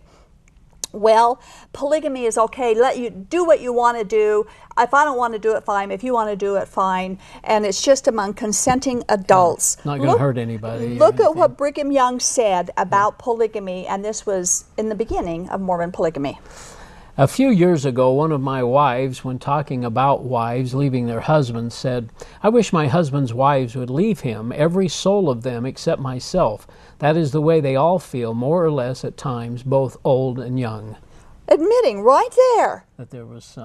well, polygamy is okay. Let you do what you want to do. If I don't want to do it, fine. If you want to do it, fine. And it's just among consenting adults. Not going to hurt anybody. Look at what Brigham Young said about polygamy, and this was in the beginning of Mormon polygamy. A few years ago, one of my wives, when talking about wives leaving their husbands, said, "I wish my husband's wives would leave him, every soul of them except myself. That is the way they all feel, more or less at times, both old and young." Admitting right there that there was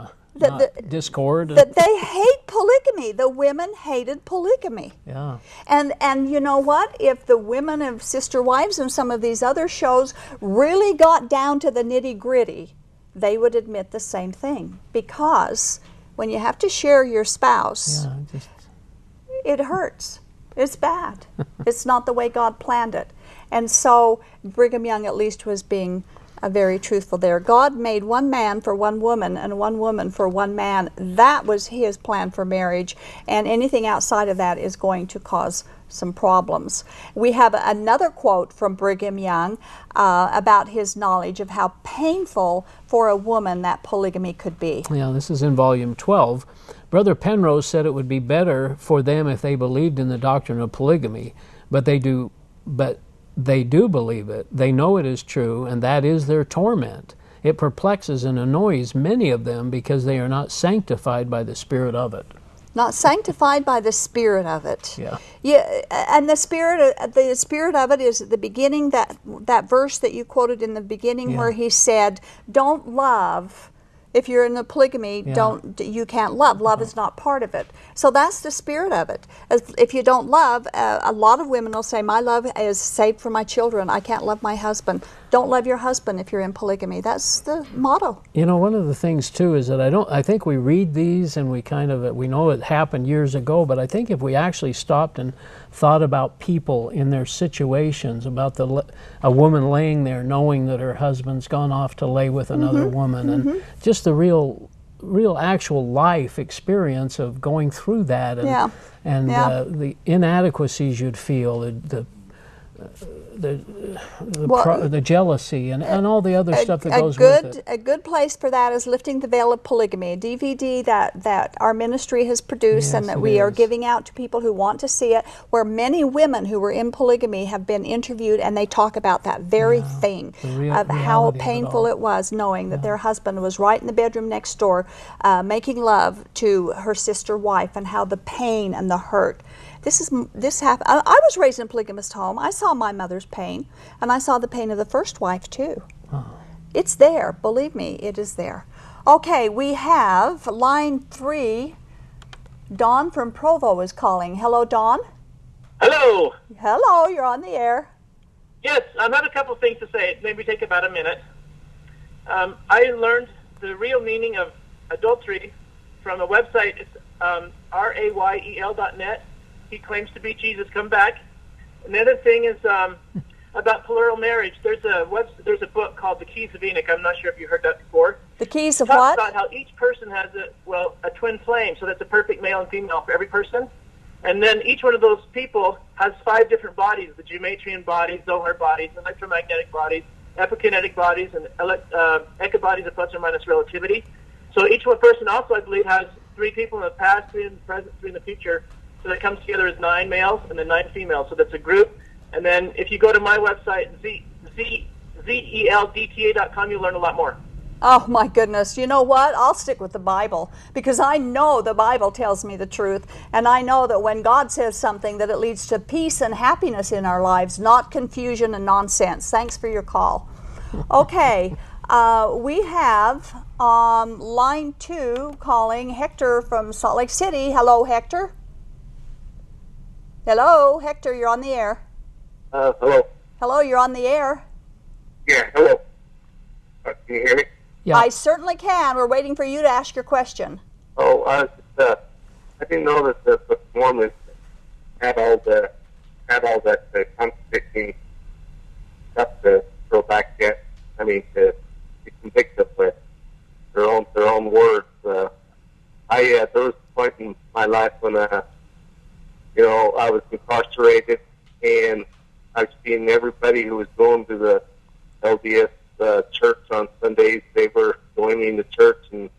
discord. That they hate polygamy. The women hated polygamy. Yeah. And you know what? If the women of Sister Wives and some of these other shows really got down to the nitty-gritty, they would admit the same thing, because when you have to share your spouse, it hurts. It's bad. It's not the way God planned it. And so Brigham Young at least was being very truthful there. God made one man for one woman and one woman for one man. That was his plan for marriage, and anything outside of that is going to cause some problems. We have another quote from Brigham Young about his knowledge of how painful for a woman that polygamy could be. Yeah, this is in Volume 12. Brother Penrose said it would be better for them if they believed in the doctrine of polygamy, but they do believe it. They know it is true, and that is their torment. It perplexes and annoys many of them because they are not sanctified by the spirit of it. Not sanctified by the spirit of it. Yeah. And the spirit of it is at the beginning, that verse that you quoted in the beginning, where he said, "Don't love." If you're in a polygamy, you can't love. Love is not part of it. So that's the spirit of it. If you don't love, a lot of women will say, "My love is saved for my children. I can't love my husband." Don't love your husband if you're in polygamy. That's the motto. You know, one of the things too is that I think we read these and we know it happened years ago, but I think if we actually stopped and thought about people in their situations, about a woman laying there knowing that her husband's gone off to lay with another woman, and just the real actual life experience of going through that, and the inadequacies you'd feel, the jealousy and all the other stuff that goes with it. A good place for that is Lifting the Veil of Polygamy, a DVD that our ministry has produced and that we are giving out to people who want to see it, where many women who were in polygamy have been interviewed, and they talk about that very thing of how painful it was knowing that their husband was right in the bedroom next door making love to her sister wife, and how the pain and the hurt. This happened. I was raised in a polygamist home. I saw my mother's pain, and I saw the pain of the first wife too. It's there. Believe me, it is there. Okay, we have line 3. Dawn from Provo is calling. Hello, Dawn. Hello. Hello, you're on the air. Yes, I have a couple of things to say. Maybe take about a minute. I learned the real meaning of adultery from a website. It's rayel.net. He claims to be Jesus come back. And the other thing is about plural marriage. There's a book called The Keys of Enoch. I'm not sure if you heard that before. The keys of It talks what? about how each person has a twin flame, so that's a perfect male and female for every person. And then each one of those people has 5 different bodies: the Geometrian bodies, Zohar bodies, electromagnetic bodies, epikinetic bodies, and ecobodies of plus or minus relativity. So each one person also, I believe, has 3 people in the past, 3 in the present, 3 in the future. So that comes together as 9 males and then 9 females. So that's a group. And then if you go to my website, zeldta.com, you'll learn a lot more. Oh my goodness. You know what? I'll stick with the Bible because I know the Bible tells me the truth. And I know that when God says something, that it leads to peace and happiness in our lives, not confusion and nonsense. Thanks for your call. Okay. We have line 2 calling Hector from Salt Lake City. Hello, Hector. Hello, Hector, you're on the air. Hello. Hello, you're on the air. Yeah, hello. Can you hear me? Yeah. I certainly can. We're waiting for you to ask your question. Oh, I didn't know that the Book of Mormon had all that contradicting stuff to throw back at. I mean, to convict us with their own words. There was a point in my life when I was incarcerated, and I've seen everybody who was going to the LDS church on Sundays. They were joining the church, and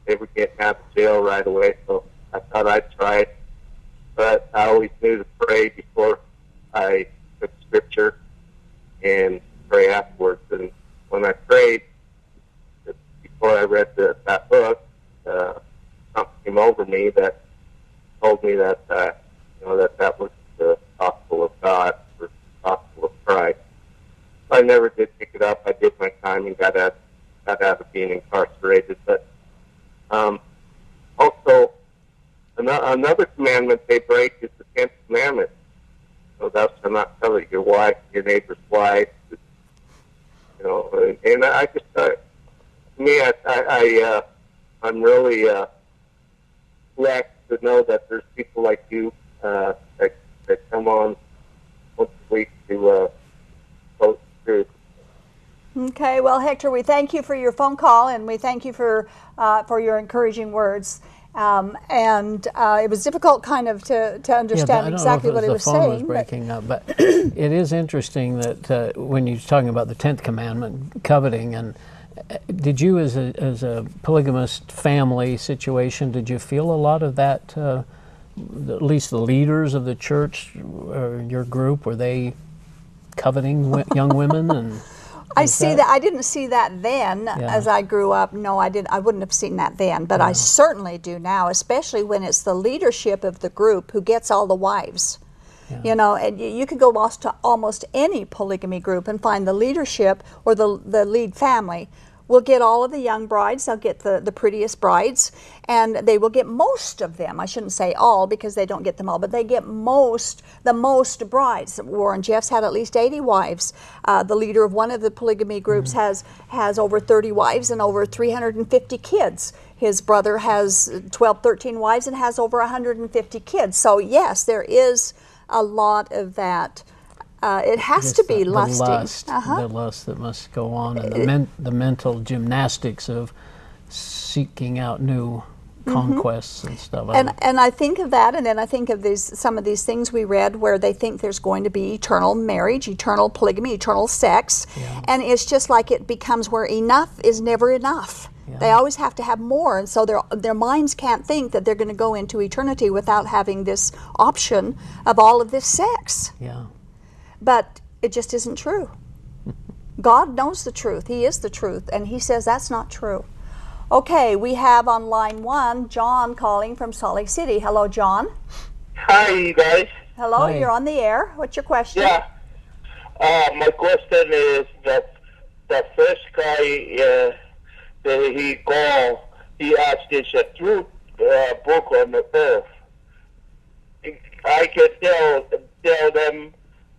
they were getting out of jail right away. So I thought I'd try it, but I always knew to pray before I took scripture and pray afterwards. And when I prayed before I read that book, something came over me that told me that that was the gospel of God, or the gospel of Christ. I never did pick it up. I did my time and got out of being incarcerated. But also, another commandment they break is the 10th commandment. So thou shalt not covet your wife, your neighbor's wife. And I just, to me, I'm really blessed to know that there's people like you that come on once a week to post truth. Okay, well, Hector, we thank you for your phone call, and we thank you for your encouraging words. It was difficult kind of to understand exactly what he was saying. The phone was breaking up, but it is interesting that when you're talking about the 10th commandment, coveting, and did you, as a polygamist family situation, did you feel a lot of that? At least the leaders of the church or your group, were they coveting young women? And I didn't see that then as I grew up. No, I didn't. I wouldn't have seen that then, but I certainly do now, especially when it's the leadership of the group who gets all the wives. Yeah. And you could go to almost any polygamy group and find the leadership or the lead family will get all of the young brides. They'll get the prettiest brides, and they will get most of them. I shouldn't say all because they don't get them all, but they get the most brides. Warren Jeffs had at least 80 wives. The leader of one of the polygamy groups has over 30 wives and over 350 kids. His brother has 12, 13 wives and has over 150 kids. So yes, there is a lot of that. It has to be lusting. The lust that must go on, and the mental gymnastics of seeking out new conquests and stuff. And I think of that, and then I think of some of these things we read where they think there's going to be eternal marriage, eternal polygamy, eternal sex, and it's just like it becomes where enough is never enough. Yeah. They always have to have more, and so their minds can't think that they're going to go into eternity without having this option of all of this sex. Yeah. But it just isn't true. God knows the truth. He is the truth, and He says that's not true. Okay, we have on line 1 John calling from Salt Lake City. Hello, John. Hi, you guys. Hello, Hi. You're on the air. What's your question? Yeah. My question is that the first guy that he asked, is a true book on the earth. I can tell them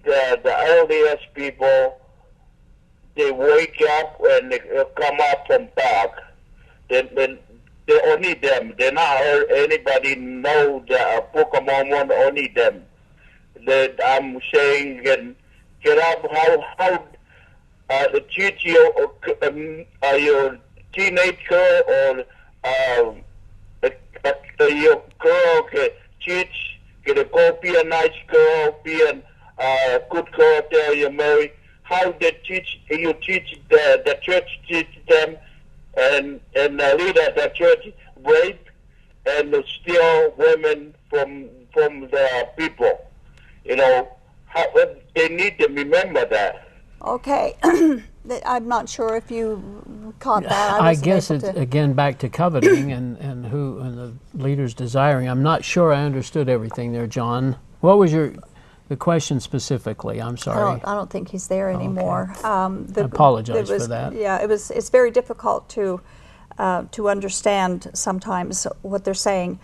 that the earliest people, they wake up and they come up from dark. Then they only them. They not heard anybody know the Book of Mormon. Only them. That I'm saying get up how the teach your teenager or your girl can teach. Get go be a nice girl, be a good girl. Tell you marry. How they teach you teach the church teach them. And the leader of the church rape and steal women from the people. You know, they need to remember that. Okay. I'm not sure if you caught that. I guess it's, again, back to coveting and the leaders desiring. I'm not sure I understood everything there, John. What was the question specifically? I'm sorry. I don't think he's there anymore. Okay. I apologize for that. Yeah, it's very difficult to understand sometimes what they're saying.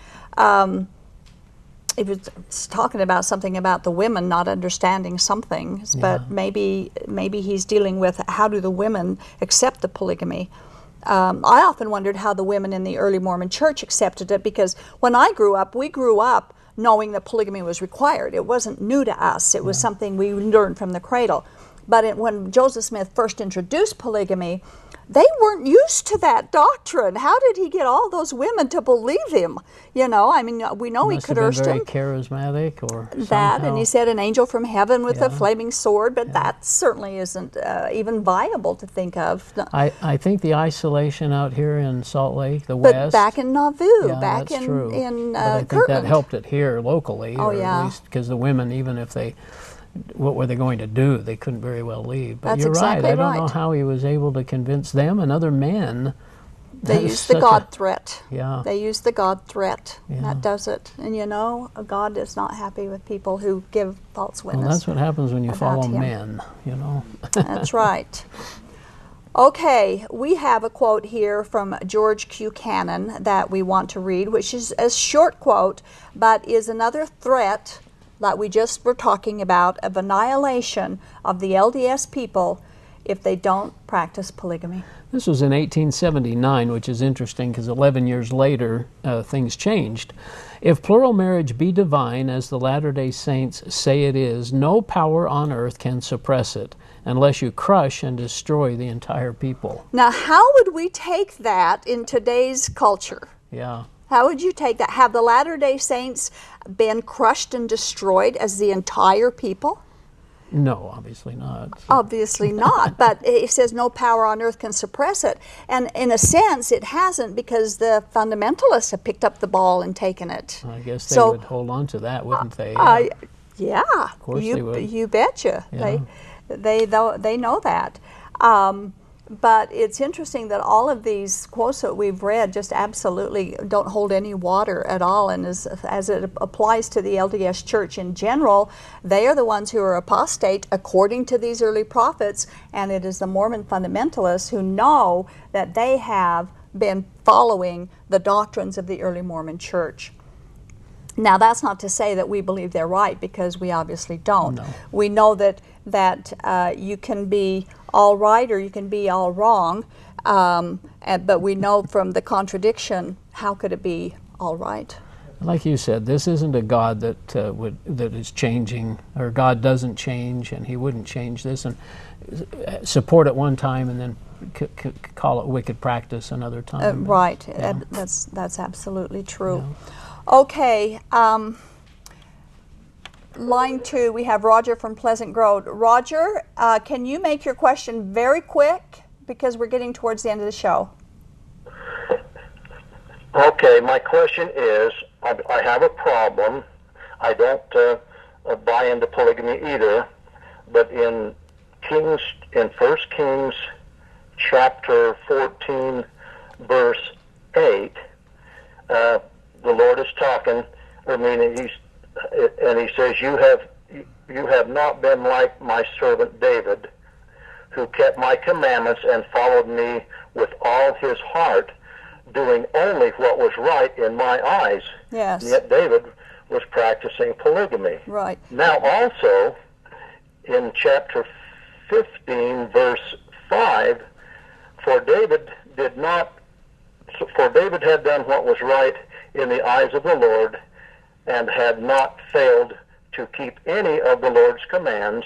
It was talking about something about the women not understanding something, but maybe he's dealing with how do the women accept the polygamy. I often wondered how the women in the early Mormon church accepted it, because when I grew up, we grew up knowing that polygamy was required. It wasn't new to us. It was something we learned from the cradle. But when Joseph Smith first introduced polygamy, they weren't used to that doctrine. How did he get all those women to believe him? You know, I mean, we know he could urge them. Very charismatic or that, somehow. And he said an angel from heaven with a flaming sword, but that certainly isn't even viable to think of. I think the isolation out here in Salt Lake, the West. But back in Nauvoo, back that's in true. in but I think Kirtland. that helped it here locally. Oh, or yeah. At least because the women, even if they, what were they going to do? They couldn't very well leave. But That's you're exactly right. I don't know right. how he was able to convince them and other men. They use the God threat. Yeah. They use the God threat. Yeah. That does it. And you know, God is not happy with people who give false witness. Well, that's what happens when you about follow him. men, you know. That's right. Okay, we have a quote here from George Q. Cannon that we want to read, which is a short quote, but is another threat that we just were talking about, of annihilation of the LDS people if they don't practice polygamy. This was in 1879, which is interesting because 11 years later, things changed. If plural marriage be divine, as the Latter-day Saints say it is, no power on earth can suppress it, unless you crush and destroy the entire people. Now, how would we take that in today's culture? Yeah. How would you take that? Have the Latter-day Saints been crushed and destroyed as the entire people? No, obviously not. Obviously not, but it says no power on earth can suppress it. And in a sense, it hasn't, because the fundamentalists have picked up the ball and taken it. I guess they would hold on to that, wouldn't they? Yeah, Of course they would. You betcha. Yeah. They know that. But it's interesting that all of these quotes that we've read just absolutely don't hold any water at all. And as it applies to the LDS Church in general, they are the ones who are apostate according to these early prophets. And it is the Mormon fundamentalists who know that they have been following the doctrines of the early Mormon Church. Now, that's not to say that we believe they're right, because we obviously don't. No. We know that you can be all right or you can be all wrong, but we know from the contradiction, how could it be all right? Like you said, this isn't a God that is changing, or God doesn't change, and He wouldn't change this and support it one time and then call it wicked practice another time. Right. Yeah. That's absolutely true. Yeah. Okay. Line 2, we have Roger from Pleasant Grove. Roger, can you make your question very quick, because we're getting towards the end of the show? Okay, my question is, I have a problem. I don't buy into polygamy either, but in 1 Kings chapter 14, verse 8, the Lord is talking, and he says, you have not been like my servant David, who kept my commandments and followed me with all his heart, doing only what was right in my eyes. Yes. And yet David was practicing polygamy. Right. Now also, in chapter 15, verse 5, for David did not For David had done what was right in the eyes of the Lord, and had not failed to keep any of the Lord's commands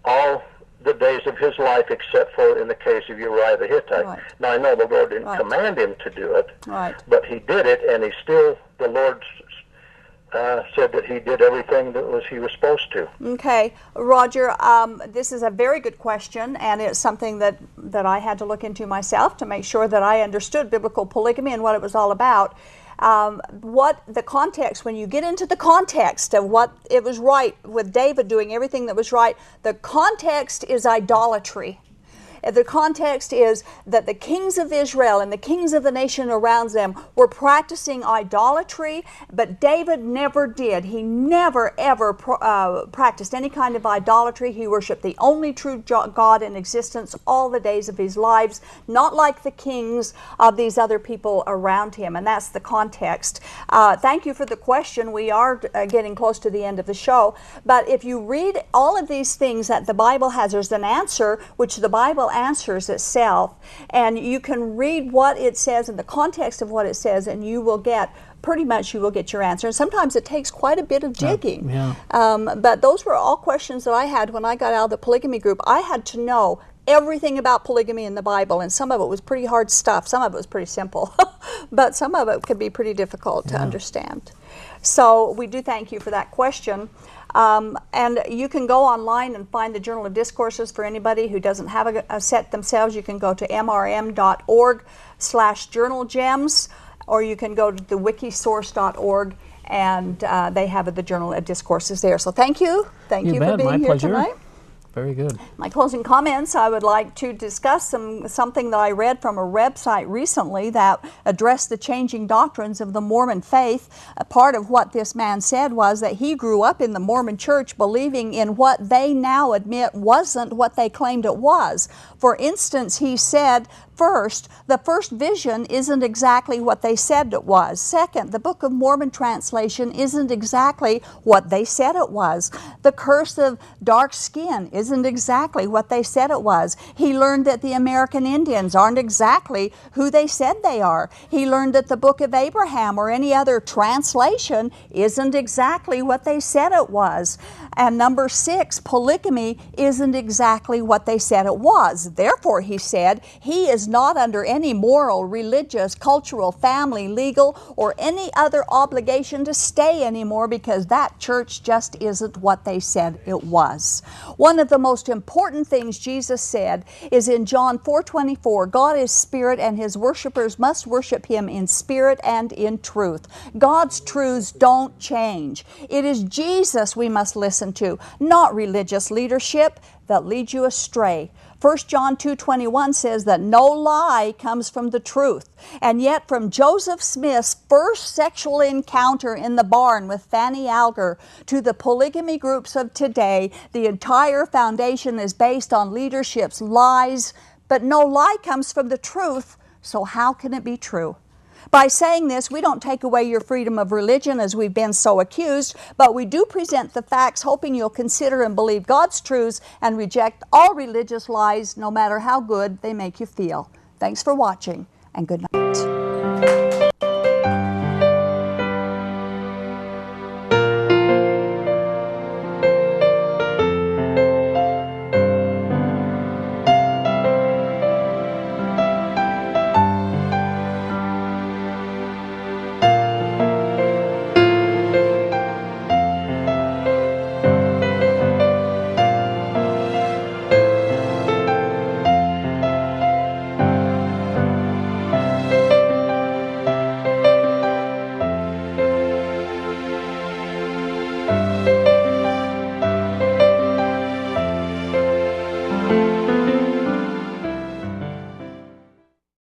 all the days of his life, except for in the case of Uriah the Hittite. Right. Now, I know the Lord didn't Right. command him to do it, Right. but he did it, and the Lord said that he did everything that he was supposed to. Okay, Roger, this is a very good question, and it's something that I had to look into myself to make sure that I understood biblical polygamy and what it was all about. What the context, when you get into the context of what it was right with David doing everything that was right, the context is idolatry. The context is that the kings of Israel and the kings of the nation around them were practicing idolatry, but David never did. He never, ever practiced any kind of idolatry. He worshiped the only true God in existence all the days of his lives, not like the kings of these other people around him, and that's the context. Thank you for the question. We are getting close to the end of the show, but if you read all of these things that the Bible has, there's an answer which the Bible answers itself, and you can read what it says in the context of what it says, and you will get your answer. And sometimes it takes quite a bit of digging. But those were all questions that I had when I got out of the polygamy group. I had to know everything about polygamy in the Bible, and some of it was pretty hard stuff. Some of it was pretty simple, but some of it could be pretty difficult to understand. So we do thank you for that question. And you can go online and find the Journal of Discourses for anybody who doesn't have a set themselves. You can go to mrm.org/journalgems, or you can go to the wikisource.org, and they have the Journal of Discourses there. So thank you. Thank you for being here tonight. Very good. My closing comments, I would like to discuss something that I read from a website recently that addressed the changing doctrines of the Mormon faith. A part of what this man said was that he grew up in the Mormon church believing in what they now admit wasn't what they claimed it was. For instance, he said, first, the first vision isn't exactly what they said it was. Second, the Book of Mormon translation isn't exactly what they said it was. The curse of dark skin isn't exactly what they said it was. He learned that the American Indians aren't exactly who they said they are. He learned that the Book of Abraham or any other translation isn't exactly what they said it was. And number 6, polygamy isn't exactly what they said it was. Therefore, he said, he is not under any moral, religious, cultural, family, legal, or any other obligation to stay anymore because that church just isn't what they said it was. One of the most important things Jesus said is in John 4:24, God is spirit and his worshipers must worship him in spirit and in truth. God's truths don't change. It is Jesus we must listen to, not religious leadership that leads you astray. 1 John 2:21 says that no lie comes from the truth. And yet from Joseph Smith's first sexual encounter in the barn with Fanny Alger to the polygamy groups of today, the entire foundation is based on leadership's lies, but no lie comes from the truth, so how can it be true? By saying this, we don't take away your freedom of religion as we've been so accused, but we do present the facts hoping you'll consider and believe God's truths and reject all religious lies, no matter how good they make you feel. Thanks for watching, and good night.